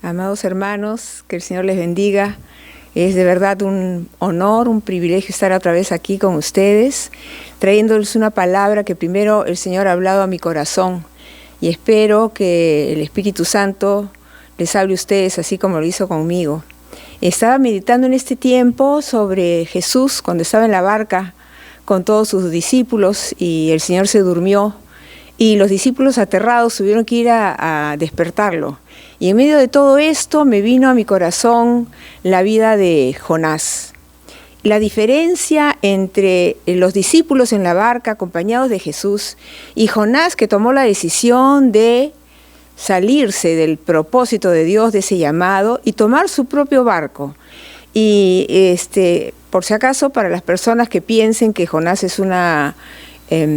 Amados hermanos, que el Señor les bendiga. Es de verdad un honor, un privilegio estar otra vez aquí con ustedes, trayéndoles una palabra que primero el Señor ha hablado a mi corazón, y espero que el Espíritu Santo les hable a ustedes así como lo hizo conmigo. Estaba meditando en este tiempo sobre Jesús cuando estaba en la barca con todos sus discípulos y el Señor se durmió y los discípulos aterrados tuvieron que ir a despertarlo. Y en medio de todo esto me vino a mi corazón la vida de Jonás. La diferencia entre los discípulos en la barca acompañados de Jesús y Jonás, que tomó la decisión de salirse del propósito de Dios, de ese llamado, y tomar su propio barco. Y por si acaso, para las personas que piensen que Jonás es una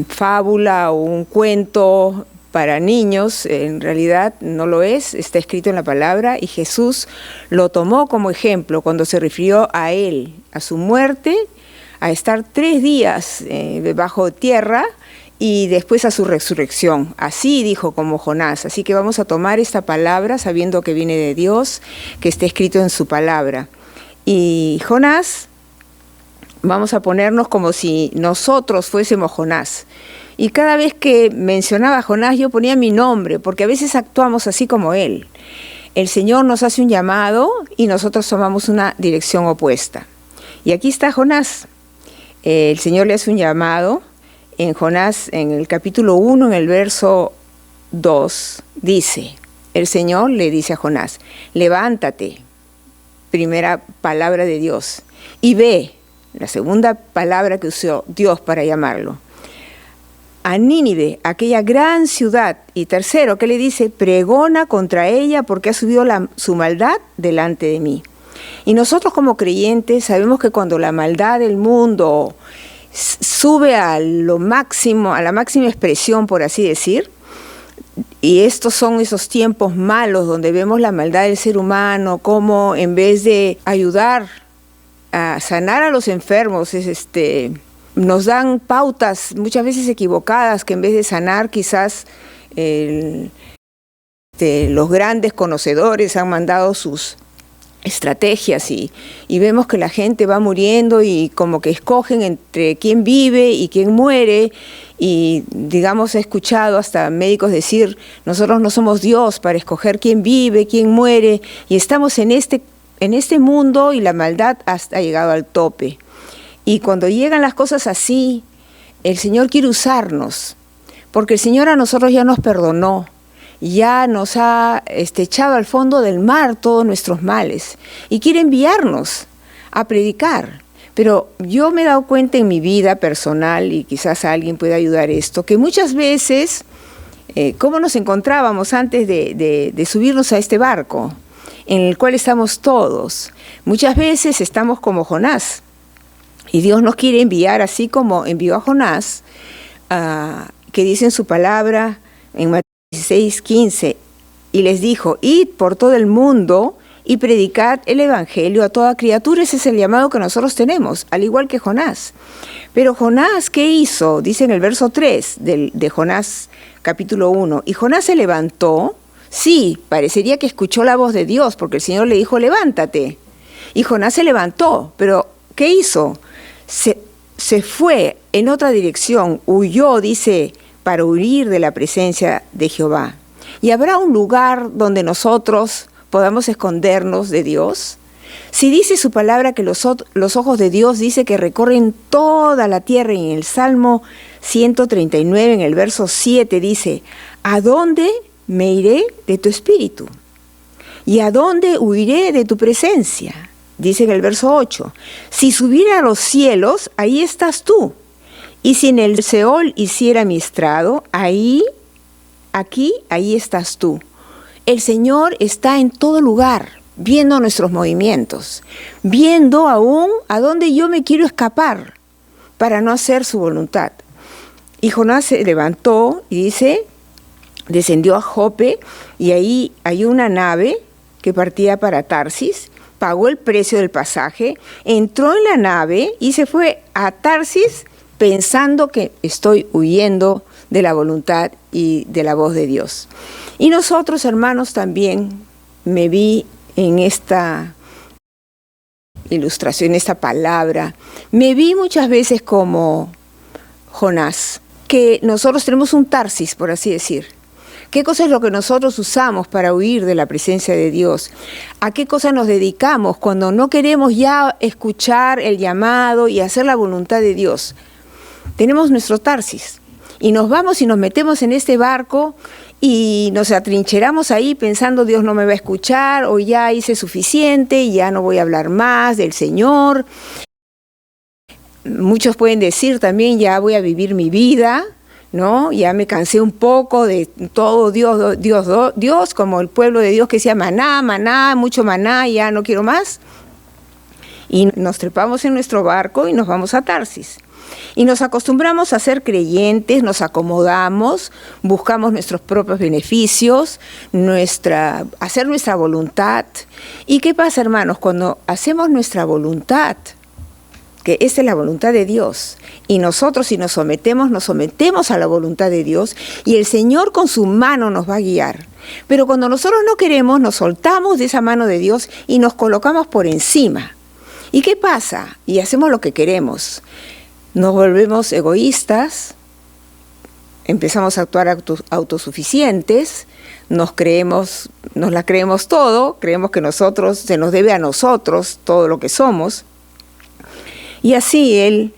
fábula o un cuento para niños, en realidad no lo es, está escrito en la palabra, y Jesús lo tomó como ejemplo cuando se refirió a él, a su muerte, a estar 3 días bajo tierra y después a su resurrección. Así dijo como Jonás. Así que vamos a tomar esta palabra sabiendo que viene de Dios, que está escrito en su palabra. Y Jonás, vamos a ponernos como si nosotros fuésemos Jonás. Y cada vez que mencionaba a Jonás yo ponía mi nombre, porque a veces actuamos así como él. El Señor nos hace un llamado y nosotros tomamos una dirección opuesta. Y aquí está Jonás. El Señor le hace un llamado. En Jonás, en el capítulo 1, en el verso 2, dice, el Señor le dice a Jonás, levántate, primera palabra de Dios, y ve, la segunda palabra que usó Dios para llamarlo, a Nínive, aquella gran ciudad. Y tercero, ¿qué le dice? Pregona contra ella porque ha subido su maldad delante de mí. Y nosotros como creyentes sabemos que cuando la maldad del mundo sube a lo máximo, a la máxima expresión, por así decir, y estos son esos tiempos malos donde vemos la maldad del ser humano, como en vez de ayudar a sanar a los enfermos, nos dan pautas muchas veces equivocadas, que en vez de sanar quizás los grandes conocedores han mandado sus estrategias y vemos que la gente va muriendo y como que escogen entre quién vive y quién muere. Y digamos, he escuchado hasta médicos decir, nosotros no somos Dios para escoger quién vive, quién muere, y estamos en este mundo y la maldad ha llegado al tope. Y cuando llegan las cosas así, el Señor quiere usarnos, porque el Señor a nosotros ya nos perdonó, ya nos ha echado al fondo del mar todos nuestros males, y quiere enviarnos a predicar. Pero yo me he dado cuenta en mi vida personal, y quizás alguien pueda ayudar esto, que muchas veces, ¿cómo nos encontrábamos antes de subirnos a este barco, en el cual estamos todos? Muchas veces estamos como Jonás. Y Dios nos quiere enviar, así como envió a Jonás, que dice en su palabra, en Mateo 16:15, y les dijo, id por todo el mundo y predicad el evangelio a toda criatura. Ese es el llamado que nosotros tenemos, al igual que Jonás. Pero Jonás, ¿qué hizo? Dice en el verso 3 de Jonás capítulo 1, y Jonás se levantó, sí, parecería que escuchó la voz de Dios, porque el Señor le dijo, levántate. Y Jonás se levantó, pero ¿qué hizo? Se fue en otra dirección, huyó, dice, para huir de la presencia de Jehová. ¿Y habrá un lugar donde nosotros podamos escondernos de Dios? Si dice su palabra que los ojos de Dios dice que recorren toda la tierra, y en el Salmo 139, en el verso 7, dice, ¿a dónde me iré de tu espíritu? ¿Y a dónde huiré de tu presencia? Dice en el verso 8, si subiera a los cielos, ahí estás tú. Y si en el Seol hiciera mi estrado, ahí estás tú. El Señor está en todo lugar, viendo nuestros movimientos, viendo aún a dónde yo me quiero escapar para no hacer su voluntad. Y Jonás se levantó y dice, descendió a Jope, y ahí hay una nave que partía para Tarsis. Pagó el precio del pasaje, entró en la nave y se fue a Tarsis pensando que estoy huyendo de la voluntad y de la voz de Dios. Y nosotros, hermanos, también me vi en esta ilustración, esta palabra, me vi muchas veces como Jonás, que nosotros tenemos un Tarsis, por así decir. ¿Qué cosa es lo que nosotros usamos para huir de la presencia de Dios? ¿A qué cosa nos dedicamos cuando no queremos ya escuchar el llamado y hacer la voluntad de Dios? Tenemos nuestro Tarsis y nos vamos y nos metemos en este barco y nos atrincheramos ahí pensando Dios no me va a escuchar o ya hice suficiente y ya no voy a hablar más del Señor. Muchos pueden decir también ya voy a vivir mi vida, ¿no? Ya me cansé un poco de todo Dios, como el pueblo de Dios que decía maná, maná, mucho maná, ya no quiero más. Y nos trepamos en nuestro barco y nos vamos a Tarsis. Y nos acostumbramos a ser creyentes, nos acomodamos, buscamos nuestros propios beneficios, hacer nuestra voluntad. ¿Y qué pasa, hermanos? Cuando hacemos nuestra voluntad, que esa es la voluntad de Dios, y nosotros si nos sometemos a la voluntad de Dios, y el Señor con su mano nos va a guiar. Pero cuando nosotros no queremos, nos soltamos de esa mano de Dios y nos colocamos por encima. ¿Y qué pasa? Y hacemos lo que queremos. Nos volvemos egoístas, empezamos a actuar autosuficientes, nos la creemos todo, creemos que se nos debe a nosotros todo lo que somos. Y así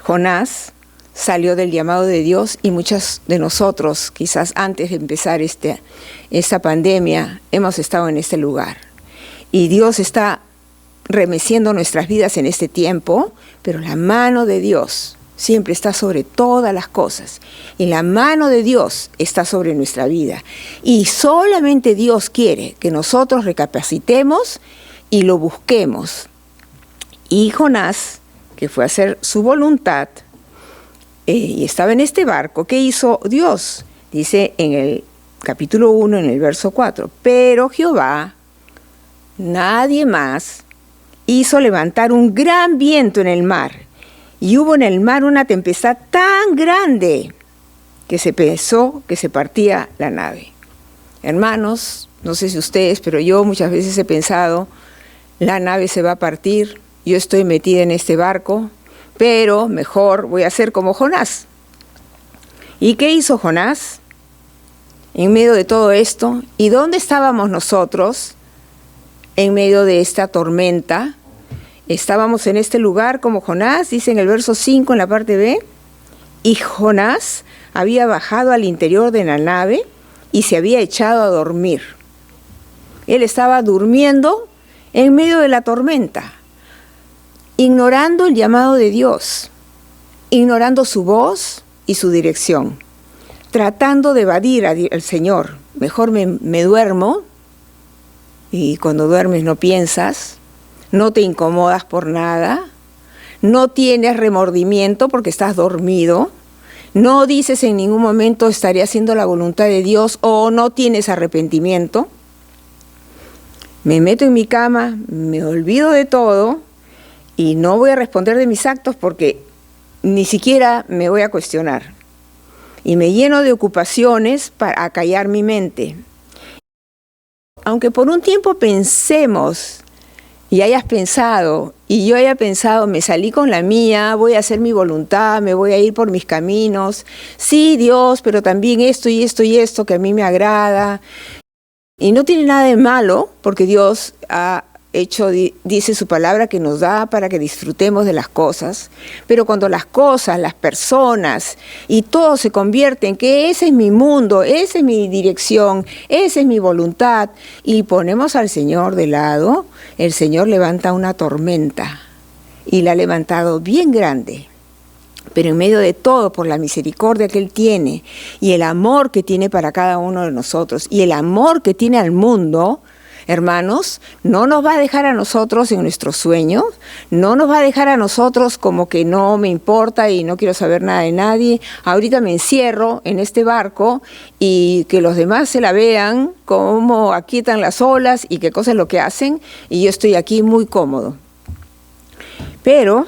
Jonás, salió del llamado de Dios y muchos de nosotros, quizás antes de empezar esta pandemia, hemos estado en este lugar. Y Dios está remeciendo nuestras vidas en este tiempo, pero la mano de Dios siempre está sobre todas las cosas. Y la mano de Dios está sobre nuestra vida. Y solamente Dios quiere que nosotros recapacitemos y lo busquemos. Y Jonás, que fue a hacer su voluntad, y estaba en este barco, ¿qué hizo Dios? Dice en el capítulo 1, en el verso 4, pero Jehová, nadie más, hizo levantar un gran viento en el mar, y hubo en el mar una tempestad tan grande que se pensó que se partía la nave. Hermanos, no sé si ustedes, pero yo muchas veces he pensado, la nave se va a partir, yo estoy metida en este barco, pero mejor voy a ser como Jonás. ¿Y qué hizo Jonás en medio de todo esto? ¿Y dónde estábamos nosotros en medio de esta tormenta? Estábamos en este lugar como Jonás, dice en el verso 5 en la parte B, y Jonás había bajado al interior de la nave y se había echado a dormir. Él estaba durmiendo en medio de la tormenta, ignorando el llamado de Dios, ignorando su voz y su dirección, tratando de evadir al Señor. Mejor me duermo, y cuando duermes no piensas, no te incomodas por nada, no tienes remordimiento porque estás dormido, no dices en ningún momento estaré haciendo la voluntad de Dios o no tienes arrepentimiento. Me meto en mi cama, me olvido de todo y no voy a responder de mis actos porque ni siquiera me voy a cuestionar. Y me lleno de ocupaciones para acallar mi mente. Aunque por un tiempo pensemos y hayas pensado, y yo haya pensado, me salí con la mía, voy a hacer mi voluntad, me voy a ir por mis caminos. Sí, Dios, pero también esto y esto y esto que a mí me agrada. Y no tiene nada de malo, porque Dios ha hecho, dice su palabra, que nos da para que disfrutemos de las cosas. Pero cuando las cosas, las personas y todo se convierte en que ese es mi mundo, esa es mi dirección, esa es mi voluntad, y ponemos al Señor de lado, el Señor levanta una tormenta, y la ha levantado bien grande. Pero en medio de todo, por la misericordia que Él tiene, y el amor que tiene para cada uno de nosotros, y el amor que tiene al mundo, hermanos, no nos va a dejar a nosotros en nuestros sueños, no nos va a dejar a nosotros como que no me importa y no quiero saber nada de nadie. Ahorita me encierro en este barco y que los demás se la vean, cómo aquietan las olas y qué cosa es lo que hacen, y yo estoy aquí muy cómodo. Pero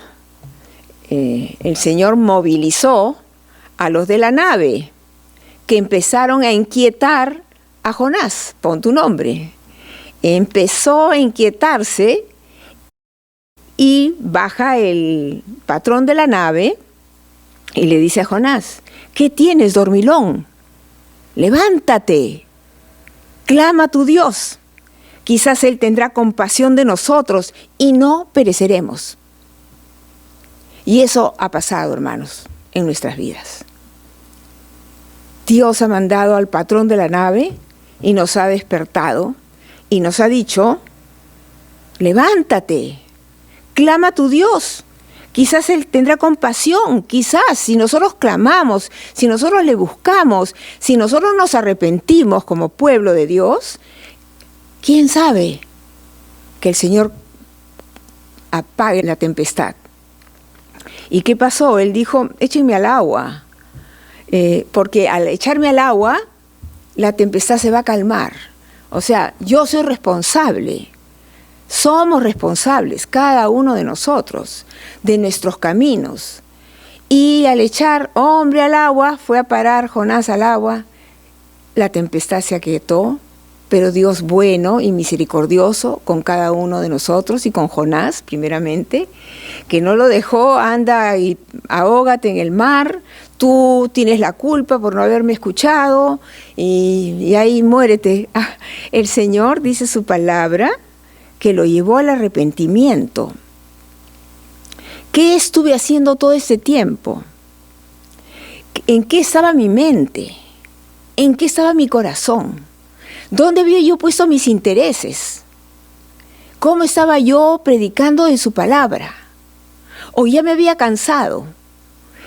el Señor movilizó a los de la nave, que empezaron a inquietar a Jonás, pon tu nombre. empezó a inquietarse y baja el patrón de la nave y le dice a Jonás: ¿qué tienes, dormilón? Levántate, clama a tu Dios. Quizás Él tendrá compasión de nosotros y no pereceremos. Y eso ha pasado, hermanos, en nuestras vidas. Dios ha mandado al patrón de la nave y nos ha despertado y nos ha dicho: levántate, clama a tu Dios. Quizás Él tendrá compasión, quizás si nosotros clamamos, si nosotros le buscamos, si nosotros nos arrepentimos como pueblo de Dios, ¿quién sabe que el Señor apague la tempestad? ¿Y qué pasó? Él dijo: échenme al agua, porque al echarme al agua, la tempestad se va a calmar. O sea, yo soy responsable. Somos responsables, cada uno de nosotros, de nuestros caminos. Y al echar hombre al agua, fue a parar Jonás al agua, la tempestad se aquietó, pero Dios bueno y misericordioso con cada uno de nosotros y con Jonás primeramente, que no lo dejó: anda y ahógate en el mar, tú tienes la culpa por no haberme escuchado y ahí muérete. El Señor, dice su palabra, que lo llevó al arrepentimiento. ¿Qué estuve haciendo todo este tiempo? ¿En qué estaba mi mente? ¿En qué estaba mi corazón? ¿Dónde había yo puesto mis intereses? ¿Cómo estaba yo predicando en su palabra? ¿O ya me había cansado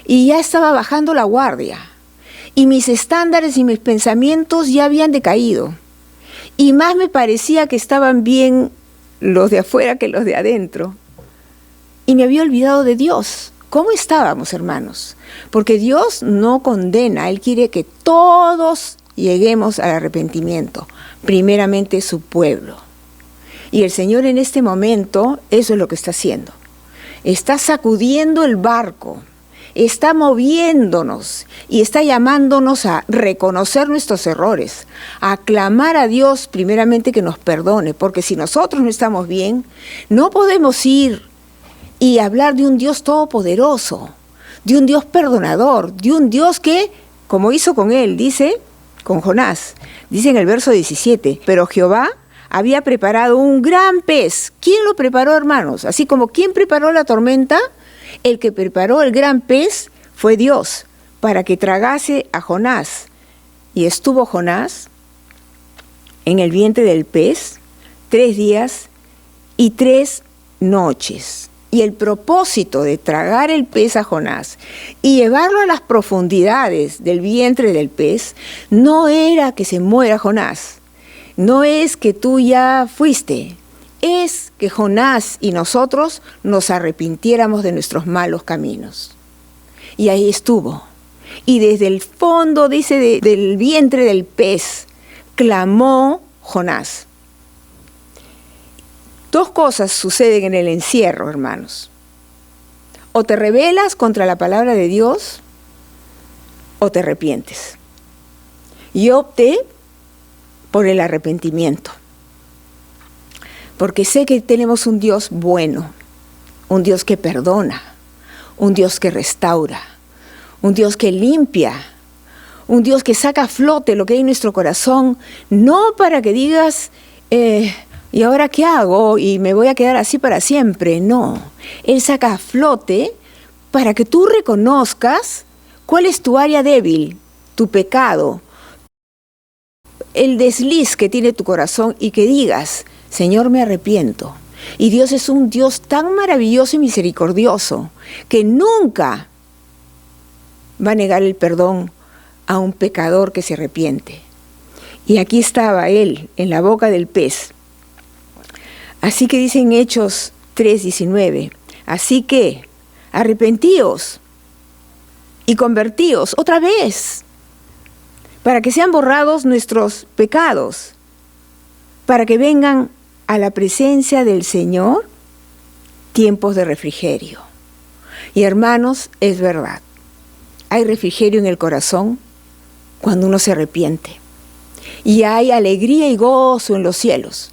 y ya estaba bajando la guardia y mis estándares y mis pensamientos ya habían decaído y más me parecía que estaban bien los de afuera que los de adentro? Y me había olvidado de Dios. ¿Cómo estábamos, hermanos? Porque Dios no condena, Él quiere que todos lleguemos al arrepentimiento, primeramente su pueblo. Y el Señor en este momento, eso es lo que está haciendo. Está sacudiendo el barco, está moviéndonos y está llamándonos a reconocer nuestros errores, a clamar a Dios primeramente que nos perdone, porque si nosotros no estamos bien, no podemos ir y hablar de un Dios todopoderoso, de un Dios perdonador, de un Dios que, como hizo con él, dice, con Jonás, dice en el verso 17, pero Jehová había preparado un gran pez. ¿Quién lo preparó, hermanos? Así como ¿quién preparó la tormenta? El que preparó el gran pez fue Dios, para que tragase a Jonás. Y estuvo Jonás en el vientre del pez 3 días y 3 noches. Y el propósito de tragar el pez a Jonás y llevarlo a las profundidades del vientre del pez no era que se muera Jonás, no es que tú ya fuiste, es que Jonás y nosotros nos arrepintiéramos de nuestros malos caminos. Y ahí estuvo. Y desde el fondo, dice, del vientre del pez, clamó Jonás. 2 cosas suceden en el encierro, hermanos. O te rebelas contra la palabra de Dios, o te arrepientes. Yo opté por el arrepentimiento, porque sé que tenemos un Dios bueno, un Dios que perdona, un Dios que restaura, un Dios que limpia, un Dios que saca a flote lo que hay en nuestro corazón, no para que digas, ¿y ahora qué hago? Y me voy a quedar así para siempre. No, Él saca a flote para que tú reconozcas cuál es tu área débil, tu pecado, el desliz que tiene tu corazón y que digas, Señor, me arrepiento. Y Dios es un Dios tan maravilloso y misericordioso que nunca va a negar el perdón a un pecador que se arrepiente. Y aquí estaba Él, en la boca del pez. Así que dice en Hechos 3:19, así que arrepentíos y convertíos otra vez, para que sean borrados nuestros pecados, para que vengan a la presencia del Señor tiempos de refrigerio. Y hermanos, es verdad, hay refrigerio en el corazón cuando uno se arrepiente. Y hay alegría y gozo en los cielos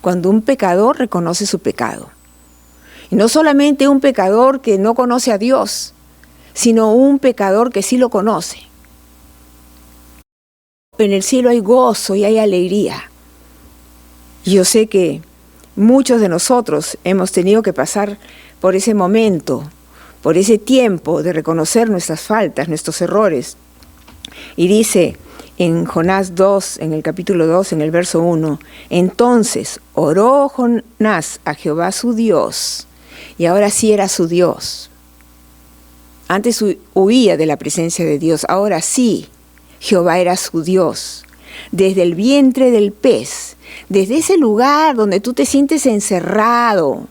cuando un pecador reconoce su pecado. Y no solamente un pecador que no conoce a Dios, sino un pecador que sí lo conoce. En el cielo hay gozo y hay alegría. Y yo sé que muchos de nosotros hemos tenido que pasar por ese momento, por ese tiempo de reconocer nuestras faltas, nuestros errores. Y dice en Jonás 2, en el capítulo 2, en el verso 1, entonces oró Jonás a Jehová su Dios, y ahora sí era su Dios. Antes huía de la presencia de Dios, ahora sí, Jehová era su Dios. Desde el vientre del pez, desde ese lugar donde tú te sientes encerrado,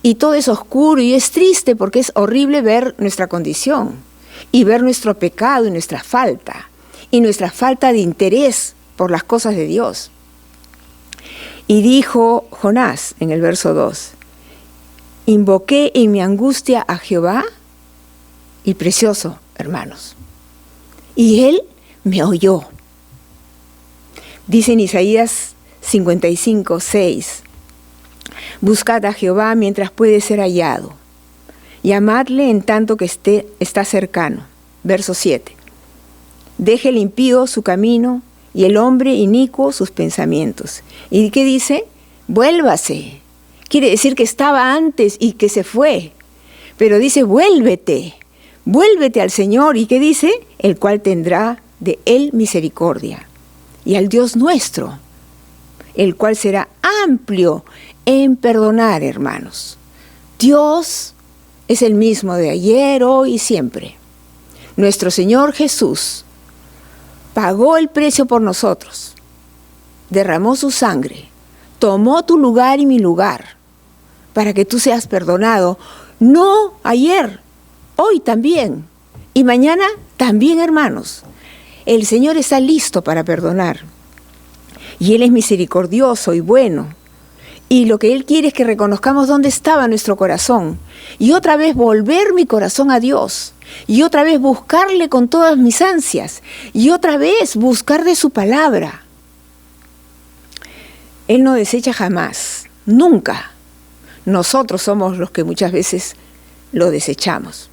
y todo es oscuro y es triste porque es horrible ver nuestra condición, y ver nuestro pecado y nuestra falta de interés por las cosas de Dios. Y dijo Jonás en el verso 2, invoqué en mi angustia a Jehová, y precioso, hermanos, y él me oyó. Dice en Isaías 55, 6, buscad a Jehová mientras puede ser hallado, llamadle en tanto que está cercano. Verso 7, deje el impío su camino y el hombre inicuo sus pensamientos. ¿Y qué dice? Vuélvase. Quiere decir que estaba antes y que se fue, pero dice vuélvete al Señor. ¿Y qué dice? El cual tendrá de él misericordia, y al Dios nuestro, el cual será amplio en perdonar, hermanos. Dios es el mismo de ayer, hoy y siempre. Nuestro Señor Jesús pagó el precio por nosotros, derramó su sangre, tomó tu lugar y mi lugar, para que tú seas perdonado, no ayer, hoy también, y mañana también, hermanos. El Señor está listo para perdonar, y Él es misericordioso y bueno, y lo que Él quiere es que reconozcamos dónde estaba nuestro corazón, y otra vez volver mi corazón a Dios, y otra vez buscarle con todas mis ansias, y otra vez buscar de su palabra. Él no desecha jamás, nunca. Nosotros somos los que muchas veces lo desechamos.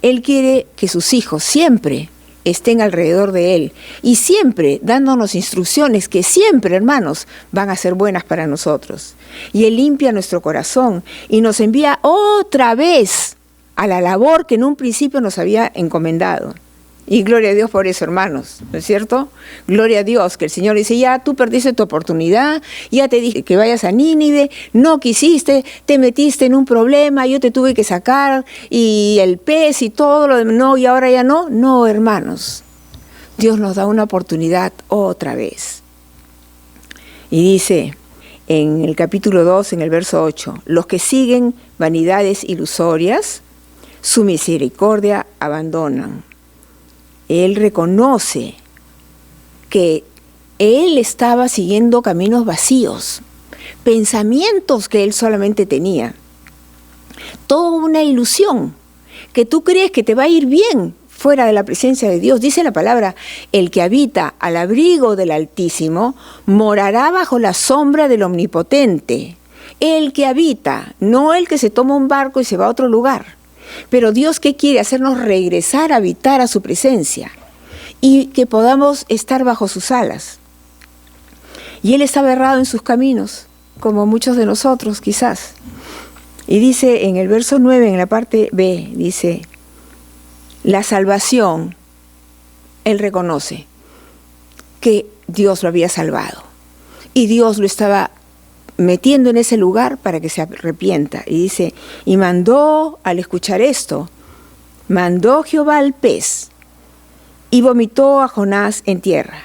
Él quiere que sus hijos siempre estén alrededor de Él y siempre dándonos instrucciones que siempre, hermanos, van a ser buenas para nosotros. Y Él limpia nuestro corazón y nos envía otra vez a la labor que en un principio nos había encomendado. Y gloria a Dios por eso, hermanos, ¿no es cierto? Gloria a Dios, que el Señor dice, ya tú perdiste tu oportunidad, ya te dije que vayas a Nínive, no quisiste, te metiste en un problema, yo te tuve que sacar, y el pez y todo lo demás, no, y ahora ya no. No, hermanos, Dios nos da una oportunidad otra vez. Y dice en el capítulo 2, en el verso 8, los que siguen vanidades ilusorias, su misericordia abandonan. Él reconoce que él estaba siguiendo caminos vacíos, pensamientos que él solamente tenía. Toda una ilusión, que tú crees que te va a ir bien fuera de la presencia de Dios. Dice la palabra, el que habita al abrigo del Altísimo morará bajo la sombra del Omnipotente. El que habita, no el que se toma un barco y se va a otro lugar. Pero Dios, ¿qué quiere? Hacernos regresar a habitar a su presencia y que podamos estar bajo sus alas. Y Él estaba errado en sus caminos, como muchos de nosotros quizás. Y dice en el verso 9, en la parte B, dice, la salvación, Él reconoce que Dios lo había salvado. Y Dios lo estaba metiendo en ese lugar para que se arrepienta. Y dice, y mandó, al escuchar esto, mandó Jehová al pez y vomitó a Jonás en tierra.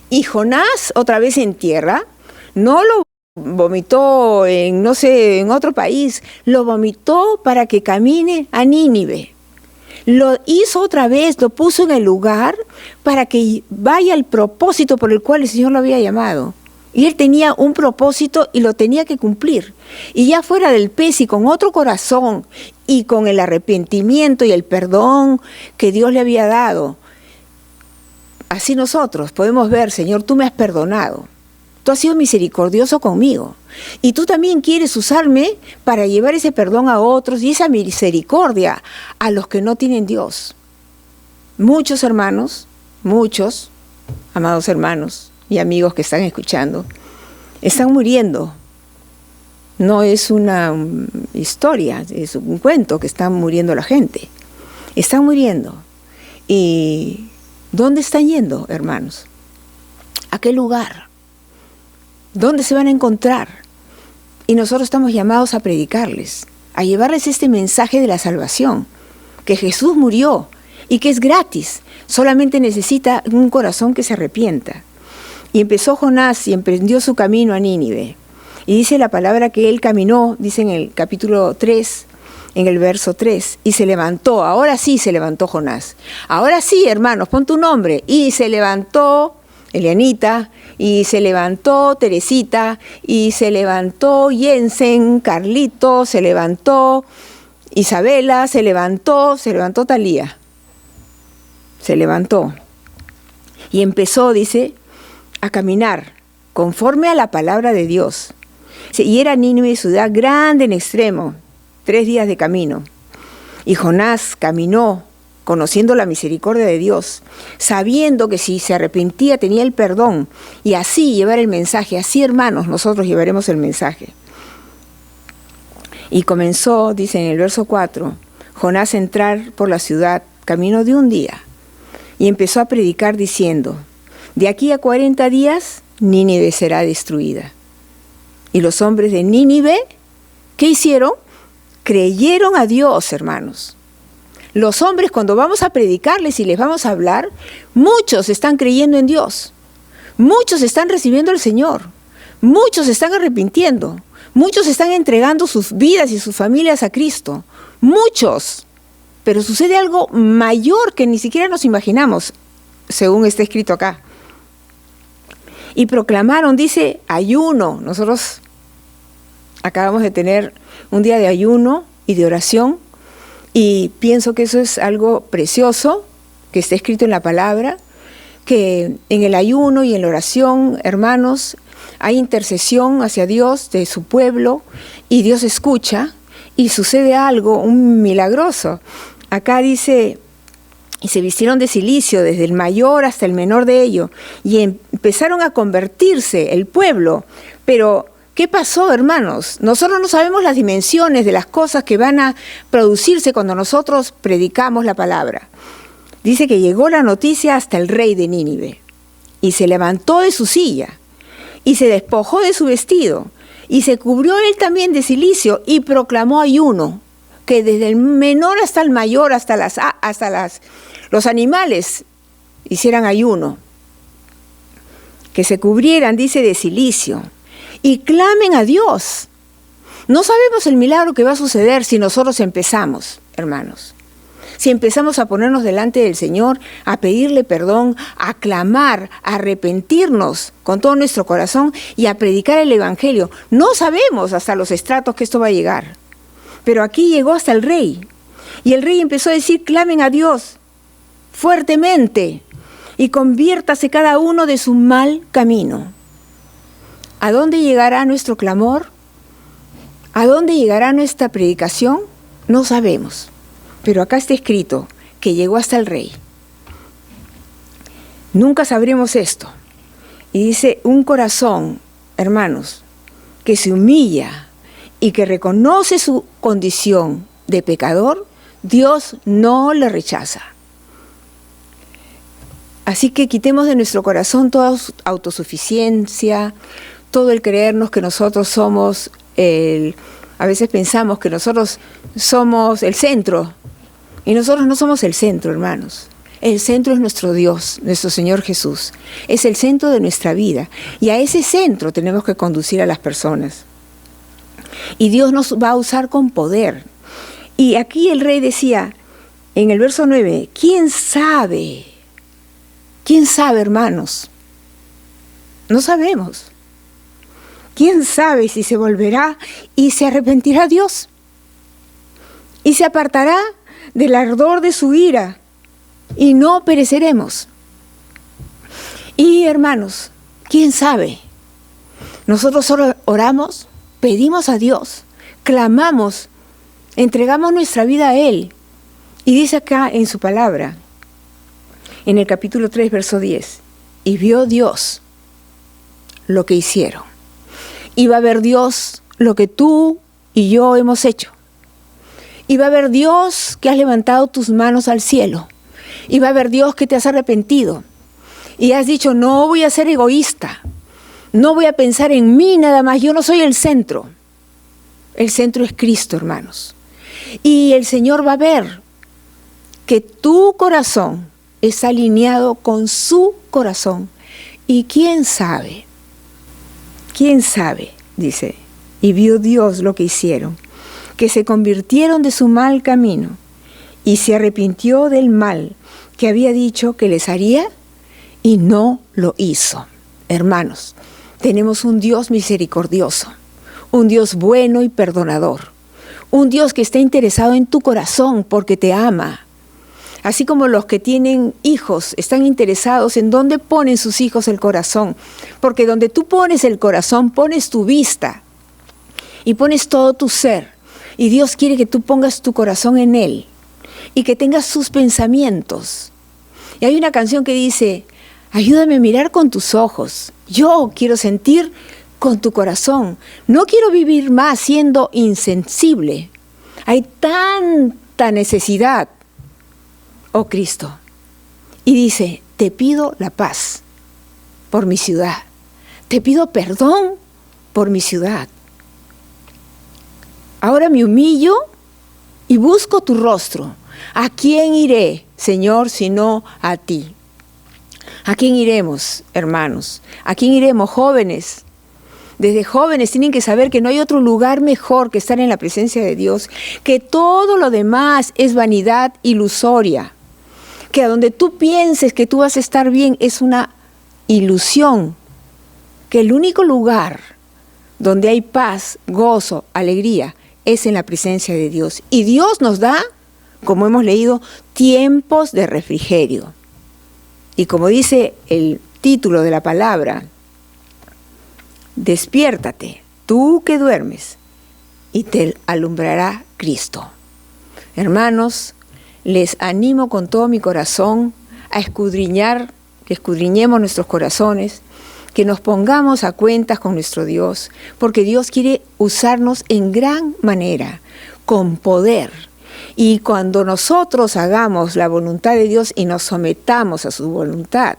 Y Jonás, otra vez en tierra, no lo vomitó en, no sé, en otro país, lo vomitó para que camine a Nínive. Lo hizo otra vez, lo puso en el lugar para que vaya al propósito por el cual el Señor lo había llamado. Y él tenía un propósito y lo tenía que cumplir. Y ya fuera del pez y con otro corazón y con el arrepentimiento y el perdón que Dios le había dado, así nosotros podemos ver, Señor, tú me has perdonado. Tú has sido misericordioso conmigo. Y tú también quieres usarme para llevar ese perdón a otros y esa misericordia a los que no tienen Dios. Muchos hermanos, muchos, amados hermanos y amigos que están escuchando, están muriendo. No es una historia, es un cuento que están muriendo la gente. Están muriendo. ¿Y dónde están yendo, hermanos? ¿A qué lugar? ¿Dónde se van a encontrar? Y nosotros estamos llamados a predicarles, a llevarles este mensaje de la salvación, que Jesús murió y que es gratis. Solamente necesita un corazón que se arrepienta. Y empezó Jonás y emprendió su camino a Nínive. Y dice la palabra que él caminó, dice en el capítulo 3, en el verso 3, y se levantó. Ahora sí se levantó Jonás. Ahora sí, hermanos, pon tu nombre. Y se levantó Elianita, y se levantó Teresita, y se levantó Jensen, Carlito, se levantó Isabela, se levantó Talía. Se levantó. Y empezó, dice, a caminar conforme a la palabra de Dios. Y era Nínive ciudad grande en extremo, 3 días de camino. Y Jonás caminó conociendo la misericordia de Dios, sabiendo que si se arrepentía tenía el perdón, y así llevar el mensaje. Así, hermanos, nosotros llevaremos el mensaje. Y comenzó, dice en el verso 4, Jonás a entrar por la ciudad, camino de un día, y empezó a predicar diciendo: de aquí a 40 días Nínive será destruida. Y los hombres de Nínive, ¿qué hicieron? Creyeron a Dios, hermanos. Los hombres, cuando vamos a predicarles y les vamos a hablar, muchos están creyendo en Dios. Muchos están recibiendo al Señor. Muchos están arrepintiendo. Muchos están entregando sus vidas y sus familias a Cristo. Muchos. Pero sucede algo mayor que ni siquiera nos imaginamos, según está escrito acá. Y proclamaron, dice, ayuno. Nosotros acabamos de tener un día de ayuno y de oración, y pienso que eso es algo precioso, que está escrito en la palabra, que en el ayuno y en la oración, hermanos, hay intercesión hacia Dios de su pueblo, y Dios escucha, y sucede algo, un milagroso. Acá dice: y se vistieron de cilicio, desde el mayor hasta el menor de ellos, y empezaron a convertirse el pueblo. Pero, ¿qué pasó, hermanos? Nosotros no sabemos las dimensiones de las cosas que van a producirse cuando nosotros predicamos la palabra. Dice que llegó la noticia hasta el rey de Nínive, y se levantó de su silla, y se despojó de su vestido, y se cubrió él también de cilicio, y proclamó ayuno, que desde el menor hasta el mayor, hasta los animales hicieran ayuno, que se cubrieran, dice, de cilicio, y clamen a Dios. No sabemos el milagro que va a suceder si nosotros empezamos, hermanos. Si empezamos a ponernos delante del Señor, a pedirle perdón, a clamar, a arrepentirnos con todo nuestro corazón y a predicar el Evangelio. No sabemos hasta los estratos que esto va a llegar. Pero aquí llegó hasta el rey. Y el rey empezó a decir: clamen a Dios fuertemente y conviértase cada uno de su mal camino. ¿A dónde llegará nuestro clamor? ¿A dónde llegará nuestra predicación? No sabemos. Pero acá está escrito que llegó hasta el rey. Nunca sabremos esto. Y dice: un corazón, hermanos, que se humilla y que reconoce su condición de pecador, Dios no le rechaza. Así que quitemos de nuestro corazón toda autosuficiencia, todo el creernos que nosotros somos a veces pensamos que nosotros somos el centro, y nosotros no somos el centro, hermanos. El centro es nuestro Dios, nuestro Señor Jesús. Es el centro de nuestra vida, y a ese centro tenemos que conducir a las personas. Y Dios nos va a usar con poder. Y aquí el rey decía, en el verso 9, ¿quién sabe? ¿Quién sabe, hermanos? No sabemos. ¿Quién sabe si se volverá y se arrepentirá Dios? Y se apartará del ardor de su ira, y no pereceremos. Y hermanos, ¿quién sabe? Nosotros solo oramos, pedimos a Dios, clamamos, entregamos nuestra vida a Él. Y dice acá en su palabra, en el capítulo 3, verso 10, y vio Dios lo que hicieron. Y va a ver Dios lo que tú y yo hemos hecho. Y va a ver Dios que has levantado tus manos al cielo. Y va a ver Dios que te has arrepentido. Y has dicho, no voy a ser egoísta. No voy a pensar en mí nada más. Yo no soy el centro. El centro es Cristo, hermanos. Y el Señor va a ver que tu corazón está alineado con su corazón. Y quién sabe, dice, y vio Dios lo que hicieron, que se convirtieron de su mal camino y se arrepintió del mal que había dicho que les haría y no lo hizo. Hermanos, tenemos un Dios misericordioso, un Dios bueno y perdonador, un Dios que está interesado en tu corazón porque te ama. Así como los que tienen hijos están interesados en dónde ponen sus hijos el corazón. Porque donde tú pones el corazón, pones tu vista y pones todo tu ser. Y Dios quiere que tú pongas tu corazón en Él y que tengas sus pensamientos. Y hay una canción que dice, ayúdame a mirar con tus ojos. Yo quiero sentir con tu corazón. No quiero vivir más siendo insensible. Hay tanta necesidad. Oh Cristo, y dice, te pido la paz por mi ciudad, te pido perdón por mi ciudad. Ahora me humillo y busco tu rostro. ¿A quién iré, Señor, sino a ti? ¿A quién iremos, hermanos? ¿A quién iremos, jóvenes? Desde jóvenes tienen que saber que no hay otro lugar mejor que estar en la presencia de Dios, que todo lo demás es vanidad ilusoria. Que a donde tú pienses que tú vas a estar bien es una ilusión, que el único lugar donde hay paz, gozo, alegría, es en la presencia de Dios. Y Dios nos da, como hemos leído, tiempos de refrigerio. Y como dice el título de la palabra, despiértate, tú que duermes, y te alumbrará Cristo. Hermanos, les animo con todo mi corazón a escudriñar, que escudriñemos nuestros corazones, que nos pongamos a cuentas con nuestro Dios, porque Dios quiere usarnos en gran manera, con poder. Y cuando nosotros hagamos la voluntad de Dios y nos sometamos a su voluntad,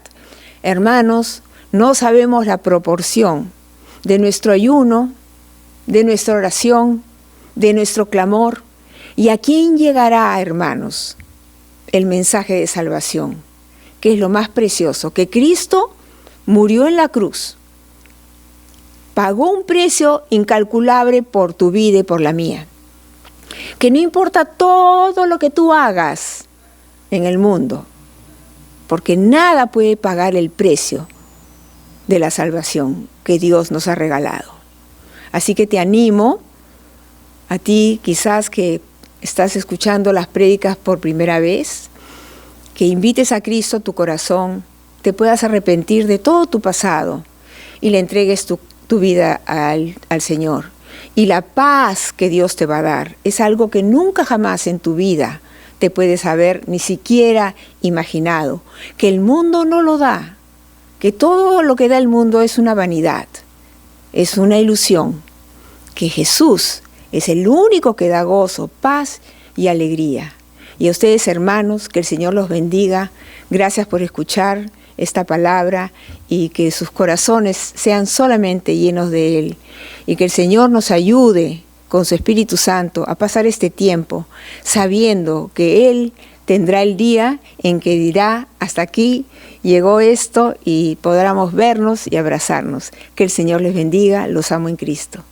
hermanos, no sabemos la proporción de nuestro ayuno, de nuestra oración, de nuestro clamor. ¿Y a quién llegará, hermanos, el mensaje de salvación? Que es lo más precioso, que Cristo murió en la cruz, pagó un precio incalculable por tu vida y por la mía. Que no importa todo lo que tú hagas en el mundo, porque nada puede pagar el precio de la salvación que Dios nos ha regalado. Así que te animo, a ti quizás que estás escuchando las prédicas por primera vez, que invites a Cristo a tu corazón, te puedas arrepentir de todo tu pasado y le entregues tu vida al Señor. Y la paz que Dios te va a dar es algo que nunca jamás en tu vida te puedes haber ni siquiera imaginado, que el mundo no lo da, que todo lo que da el mundo es una vanidad, es una ilusión, que Jesús es el único que da gozo, paz y alegría. Y a ustedes, hermanos, que el Señor los bendiga. Gracias por escuchar esta palabra y que sus corazones sean solamente llenos de Él. Y que el Señor nos ayude con su Espíritu Santo a pasar este tiempo sabiendo que Él tendrá el día en que dirá, hasta aquí llegó esto y podamos vernos y abrazarnos. Que el Señor les bendiga. Los amo en Cristo.